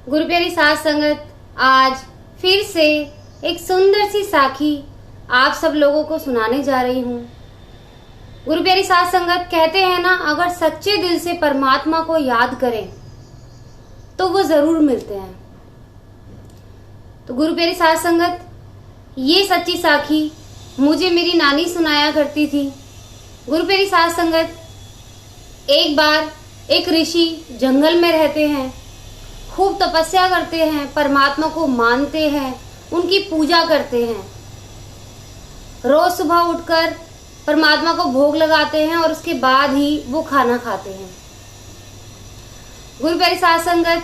गुरु प्यारी साध संगत, आज फिर से एक सुंदर सी साखी आप सब लोगों को सुनाने जा रही हूँ। गुरु प्यारी साध संगत कहते हैं ना, अगर सच्चे दिल से परमात्मा को याद करें तो वो जरूर मिलते हैं। तो गुरु प्यारी साध संगत, ये सच्ची साखी मुझे मेरी नानी सुनाया करती थी। गुरु प्यारी साध संगत, एक बार एक ऋषि जंगल में रहते हैं, खूब तपस्या करते हैं, परमात्मा को मानते हैं, उनकी पूजा करते हैं। रोज सुबह उठकर परमात्मा को भोग लगाते हैं और उसके बाद ही वो खाना खाते हैं। गुरु प्यारी साध संगत,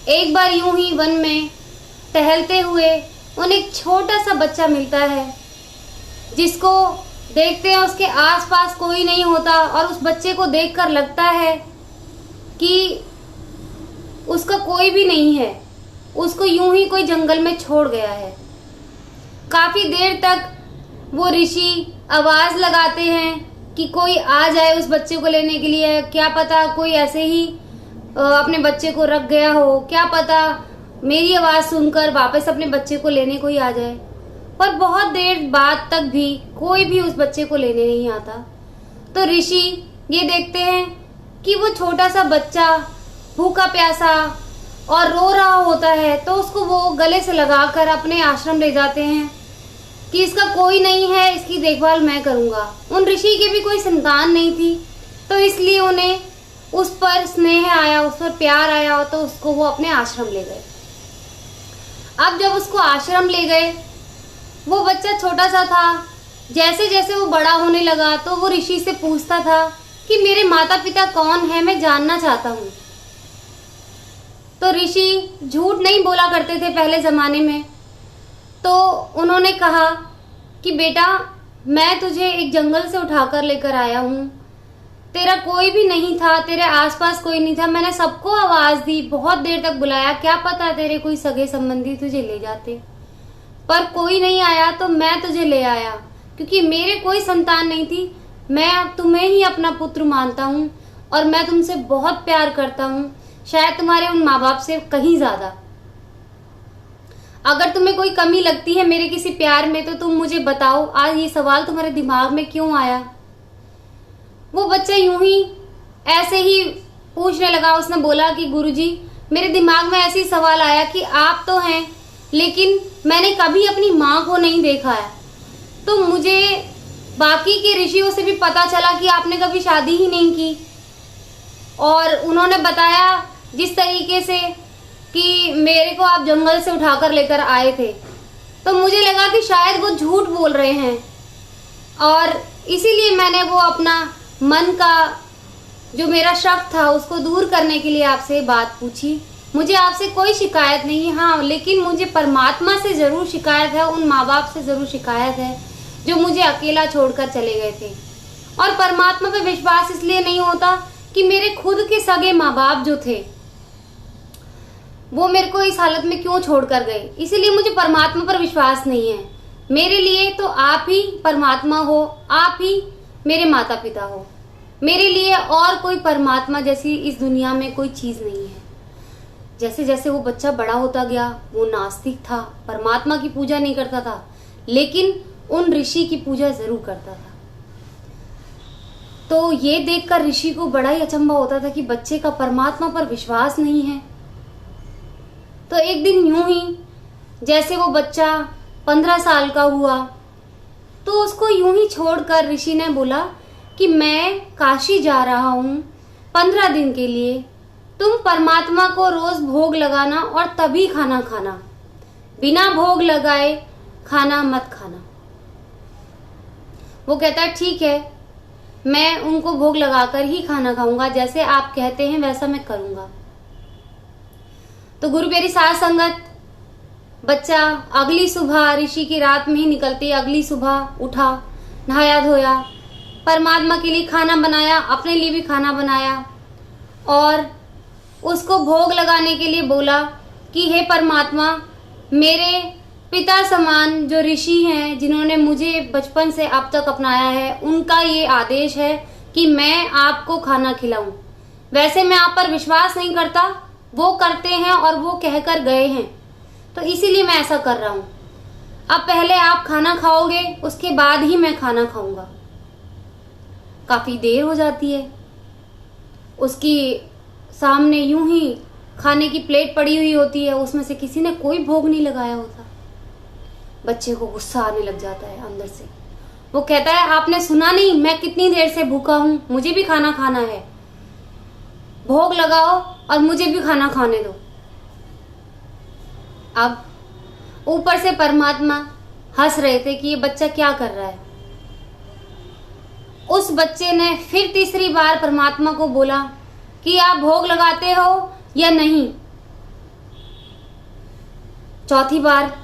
एक बार यूं ही वन में टहलते हुए उन्हें एक छोटा सा बच्चा मिलता है, जिसको देखते हैं उसके आसपास कोई नहीं होता और उस बच्चे को देखकर लगता है कि उसका कोई भी नहीं है, उसको यूं ही कोई जंगल में छोड़ गया है। काफी देर तक वो ऋषि आवाज लगाते हैं कि कोई आ जाए उस बच्चे को लेने के लिए। क्या पता कोई ऐसे ही अपने बच्चे को रख गया हो, क्या पता मेरी आवाज सुनकर वापस अपने बच्चे को लेने कोई आ जाए। पर बहुत देर बाद तक भी कोई भी उस बच्चे को लेने नहीं आता। तो ऋषि ये देखते हैं कि वो छोटा सा बच्चा भूखा प्यासा और रो रहा होता है, तो उसको वो गले से लगाकर अपने आश्रम ले जाते हैं कि इसका कोई नहीं है, इसकी देखभाल मैं करूंगा। उन ऋषि की भी कोई संतान नहीं थी, तो इसलिए उन्हें उस पर स्नेह आया, उस पर प्यार आया, तो उसको वो अपने आश्रम ले गए। अब जब उसको आश्रम ले गए, वो बच्चा छोटा सा था। जैसे जैसे वो बड़ा होने लगा तो वो ऋषि से पूछता था कि मेरे माता पिता कौन है, मैं जानना चाहता हूँ। तो ऋषि झूठ नहीं बोला करते थे पहले जमाने में। तो उन्होंने कहा कि बेटा, मैं तुझे एक जंगल से उठाकर लेकर आया हूँ, तेरा कोई भी नहीं था, तेरे आसपास कोई नहीं था, मैंने सबको आवाज दी, बहुत देर तक बुलाया, क्या पता तेरे कोई सगे संबंधी तुझे ले जाते, पर कोई नहीं आया, तो मैं तुझे ले आया। क्योंकि मेरे कोई संतान नहीं थी, मैं अब तुम्हें ही अपना पुत्र मानता हूँ और मैं तुमसे बहुत प्यार करता हूँ, शायद तुम्हारे उन माँ बाप से कहीं ज्यादा। अगर तुम्हें कोई कमी लगती है मेरे किसी प्यार में तो तुम मुझे बताओ, आज ये सवाल तुम्हारे दिमाग में क्यों आया। वो बच्चा यूं ही ऐसे ही पूछने लगा। उसने बोला कि गुरुजी, मेरे दिमाग में ऐसे ही सवाल आया कि आप तो हैं, लेकिन मैंने कभी अपनी माँ को नहीं देखा है। तो मुझे बाकी के ऋषियों से भी पता चला कि आपने कभी शादी ही नहीं की, और उन्होंने बताया जिस तरीके से कि मेरे को आप जंगल से उठाकर लेकर आए थे, तो मुझे लगा कि शायद वो झूठ बोल रहे हैं, और इसीलिए मैंने वो अपना मन का जो मेरा शक था उसको दूर करने के लिए आपसे बात पूछी। मुझे आपसे कोई शिकायत नहीं है, हाँ, लेकिन मुझे परमात्मा से जरूर शिकायत है, उन माँ बाप से जरूर शिकायत है जो मुझे अकेला छोड़कर चले गए थे। और परमात्मा पे विश्वास इसलिए नहीं होता कि मेरे खुद के सगे माँ बाप जो थे वो मेरे को इस हालत में क्यों छोड़कर गए, इसीलिए मुझे परमात्मा पर विश्वास नहीं है। मेरे लिए तो आप ही परमात्मा हो, आप ही मेरे माता पिता हो। मेरे लिए और कोई परमात्मा जैसी इस दुनिया में कोई चीज नहीं है। जैसे जैसे वो बच्चा बड़ा होता गया, वो नास्तिक था, परमात्मा की पूजा नहीं करता था, लेकिन उन ऋषि की पूजा जरूर करता था। तो ये देखकर ऋषि को बड़ा ही अचंभा होता था कि बच्चे का परमात्मा पर विश्वास नहीं है। तो एक दिन यूं ही जैसे वो बच्चा 15 साल का हुआ, तो उसको यूं ही छोड़कर ऋषि ने बोला कि मैं काशी जा रहा हूं 15 दिन के लिए, तुम परमात्मा को रोज भोग लगाना और तभी खाना खाना, बिना भोग लगाए खाना मत खाना। वो कहता है ठीक है, मैं उनको भोग लगाकर ही खाना खाऊंगा, जैसे आप कहते हैं वैसा मैं करूंगा। तो गुरु प्यारी साध संगत, बच्चा अगली सुबह ऋषि की रात में ही निकलती, अगली सुबह उठा, नहाया धोया, परमात्मा के लिए खाना बनाया, अपने लिए भी खाना बनाया, और उसको भोग लगाने के लिए बोला कि हे परमात्मा, मेरे पिता समान जो ऋषि हैं जिन्होंने मुझे बचपन से अब तक अपनाया है, उनका ये आदेश है कि मैं आपको खाना खिलाऊं। वैसे मैं आप पर विश्वास नहीं करता, वो करते हैं और वो कहकर गए हैं, तो इसीलिए मैं ऐसा कर रहा हूं। अब पहले आप खाना खाओगे, उसके बाद ही मैं खाना खाऊंगा। काफी देर हो जाती है, उसकी सामने यूं ही खाने की प्लेट पड़ी हुई होती है, उसमें से किसी ने कोई भोग नहीं लगाया होता। बच्चे को गुस्सा आने लग जाता है अंदर से। वो कहता है, आपने सुना नहीं मैं कितनी देर से भूखा हूं, मुझे भी खाना खाना है, भोग लगाओ और मुझे भी खाना खाने दो। अब ऊपर से परमात्मा हंस रहे थे कि ये बच्चा क्या कर रहा है। उस बच्चे ने फिर तीसरी बार परमात्मा को बोला कि आप भोग लगाते हो या नहीं। चौथी बार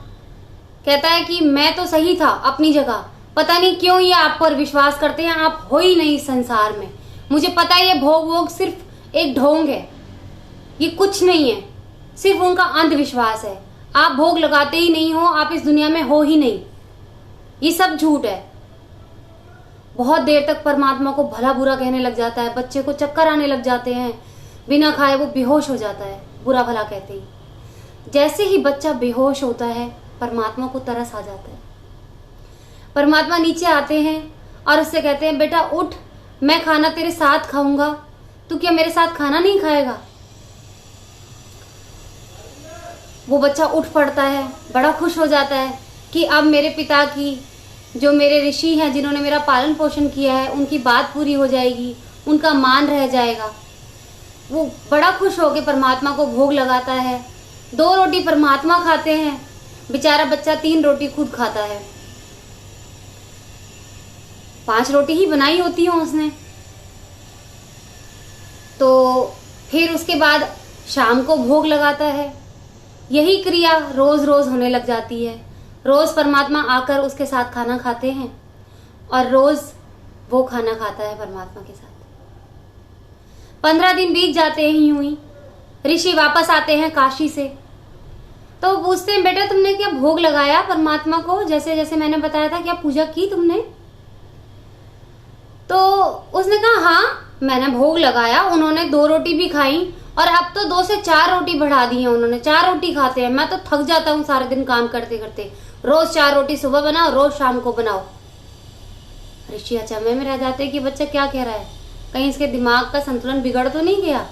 कहता है कि मैं तो सही था अपनी जगह, पता नहीं क्यों ये आप पर विश्वास करते हैं, आप हो ही नहीं इस संसार में। मुझे पता है ये भोग वोग सिर्फ एक ढोंग है, ये कुछ नहीं है, सिर्फ उनका अंधविश्वास है। आप भोग लगाते ही नहीं हो, आप इस दुनिया में हो ही नहीं, ये सब झूठ है। बहुत देर तक परमात्मा को भला बुरा कहने लग जाता है। बच्चे को चक्कर आने लग जाते हैं, बिना खाए वो बेहोश हो जाता है बुरा भला कहते ही। जैसे ही बच्चा बेहोश होता है, परमात्मा को तरस आ जाता है। परमात्मा नीचे आते हैं और उससे कहते हैं, बेटा उठ, मैं खाना तेरे साथ खाऊंगा, तू क्या मेरे साथ खाना नहीं खाएगा। वो बच्चा उठ पड़ता है, बड़ा खुश हो जाता है कि अब मेरे पिता की, जो मेरे ऋषि हैं जिन्होंने मेरा पालन पोषण किया है, उनकी बात पूरी हो जाएगी, उनका मान रह जाएगा। वो बड़ा खुश होकर परमात्मा को भोग लगाता है। 2 रोटी परमात्मा खाते हैं, बेचारा बच्चा 3 रोटी खुद खाता है। 5 रोटी ही बनाई होती है उसने। तो फिर उसके बाद शाम को भोग लगाता है। यही क्रिया रोज रोज होने लग जाती है। रोज परमात्मा आकर उसके साथ खाना खाते हैं और रोज वो खाना खाता है परमात्मा के साथ। 15 दिन बीत जाते हैं यूं ही। ऋषि वापस आते हैं काशी से, तो वो पूछते हैं, बेटा तुमने क्या भोग लगाया परमात्मा को, जैसे जैसे मैंने बताया था, क्या पूजा की तुमने। तो उसने कहा, हाँ मैंने भोग लगाया। उन्होंने 2 रोटी भी खाई और अब तो 2 से 4 रोटी बढ़ा दी है उन्होंने, 4 रोटी खाते हैं। मैं तो थक जाता हूँ सारे दिन काम करते करते, रोज 4 रोटी सुबह बनाओ, रोज शाम को बनाओ। ऋषि अचंभे में रह जाते कि बच्चा क्या कह रहा है, कहीं इसके दिमाग का संतुलन बिगड़ तो नहीं गया।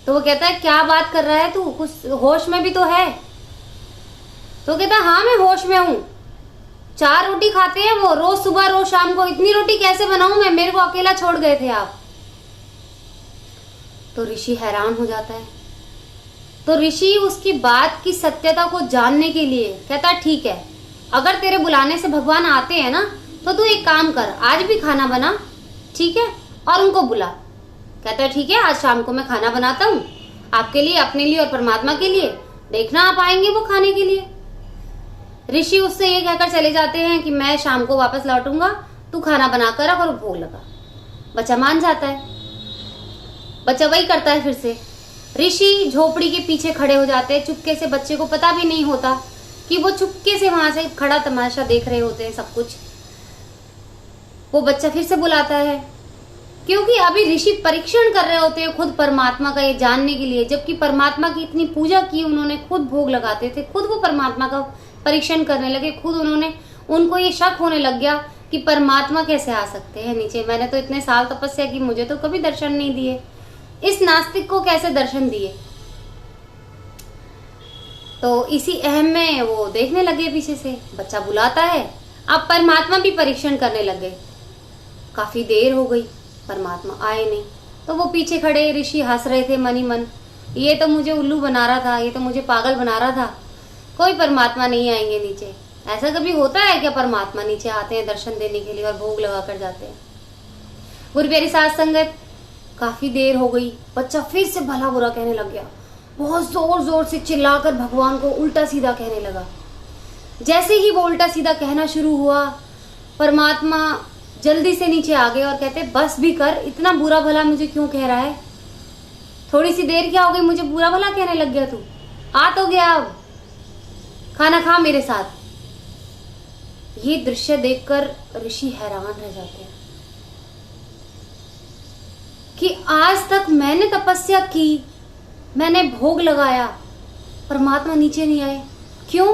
तो वो कहता है, क्या बात कर रहा है तू, कुछ होश में भी तो है। तो कहता है, हाँ मैं होश में हूं। 4 रोटी खाते हैं वो, रोज सुबह रोज शाम को। इतनी रोटी कैसे बनाऊं मैं, मेरे को अकेला छोड़ गए थे आप। तो ऋषि हैरान हो जाता है। तो ऋषि उसकी बात की सत्यता को जानने के लिए कहता है, ठीक है, अगर तेरे बुलाने से भगवान आते हैं ना, तो तू एक काम कर, आज भी खाना बना, ठीक है, और उनको बुला। कहता है, ठीक है, आज शाम को मैं खाना बनाता हूँ आपके लिए, अपने लिए और परमात्मा के लिए, देखना आप आएंगे वो खाने के लिए। ऋषि उससे ये कहकर चले जाते हैं कि मैं शाम को वापस लौटूंगा, तू खाना बनाकर रख और भोग लगा। बच्चा मान जाता है। बच्चा वही करता है फिर से। ऋषि झोपड़ी के पीछे खड़े हो जाते हैं चुपके से। बच्चे को पता भी नहीं होता कि वो चुपके से वहां से खड़ा तमाशा देख रहे होते हैं सब कुछ। वो बच्चा फिर से बुलाता है, क्योंकि अभी ऋषि परीक्षण कर रहे होते हैं खुद परमात्मा का, ये जानने के लिए। जबकि परमात्मा की इतनी पूजा की उन्होंने, खुद भोग लगाते थे, खुद वो परमात्मा का परीक्षण करने लगे। खुद उनको ये शक होने लग गया कि परमात्मा कैसे आ सकते हैं नीचे। मैंने तो इतने साल तपस्या की, मुझे तो कभी दर्शन नहीं दिए, इस नास्तिक को कैसे दर्शन दिए। तो इसी अहम में वो देखने लगे पीछे से। बच्चा बुलाता है, अब परमात्मा भी परीक्षण करने लग गए। काफी देर हो गई, परमात्मा आए नहीं। तो वो पीछे खड़े ऋषि हंस रहे थे मन ही मन, ये तो मुझे उल्लू बना रहा था, ये तो मुझे पागल बना रहा था, कोई परमात्मा नहीं आएंगे नीचे। ऐसा कभी होता है क्या, परमात्मा नीचे आते हैं दर्शन देने के लिए और भोग लगा कर जाते हैं। गुरु प्यारी साध संगत, काफी देर हो गई। बच्चा फिर से भला बुरा कहने लग गया, बहुत जोर जोर से चिल्लाकर भगवान को उल्टा सीधा कहने लगा। जैसे ही वो उल्टा सीधा कहना शुरू हुआ, परमात्मा जल्दी से नीचे आ गए और कहते, बस भी कर, इतना बुरा भला मुझे क्यों कह रहा है। थोड़ी सी देर क्या हो गई, मुझे बुरा भला कहने लग गया तू, आ तो गया, अब खाना खा मेरे साथ। ये दृश्य देखकर ऋषि हैरान रह जाते हैं कि आज तक मैंने तपस्या की, मैंने भोग लगाया, परमात्मा नीचे नहीं आए। क्यों?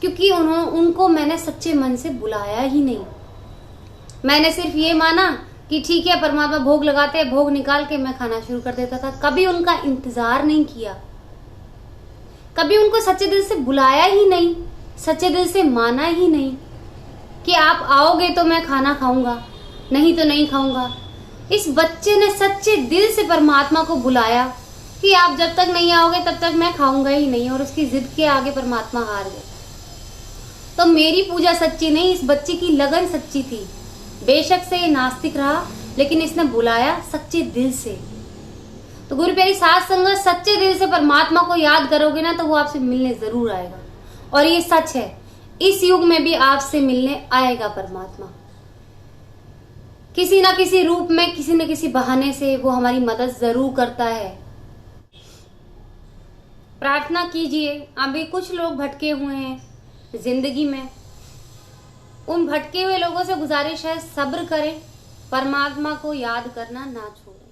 क्योंकि उनको मैंने सच्चे मन से बुलाया ही नहीं। मैंने सिर्फ ये माना कि ठीक है, परमात्मा भोग लगाते हैं, भोग निकाल के मैं खाना शुरू कर देता था। कभी उनका इंतजार नहीं किया, कभी उनको सच्चे दिल से बुलाया ही नहीं, सच्चे दिल से माना ही नहीं कि आप आओगे तो मैं खाना खाऊंगा, नहीं तो नहीं खाऊंगा। इस बच्चे ने सच्चे दिल से परमात्मा को बुलाया कि आप जब तक नहीं आओगे तब तक मैं खाऊंगा ही नहीं, और उसकी जिद के आगे परमात्मा हार गए। तो मेरी पूजा सच्ची नहीं, इस बच्चे की लगन सच्ची थी। बेशक से ये नास्तिक रहा, लेकिन इसने बुलाया सच्चे दिल से। तो गुरु प्यारी साध संगत, सच्चे दिल से परमात्मा को याद करोगे ना तो वो आपसे मिलने जरूर आएगा। और ये सच है, इस युग में भी आपसे मिलने आएगा परमात्मा। किसी ना किसी रूप में, किसी न किसी बहाने से वो हमारी मदद जरूर करता है। प्रार्थना कीजिए। अभी कुछ लोग भटके हुए हैं जिंदगी में, उन भटके हुए लोगों से गुजारिश है, सब्र करें, परमात्मा को याद करना ना छोड़ें।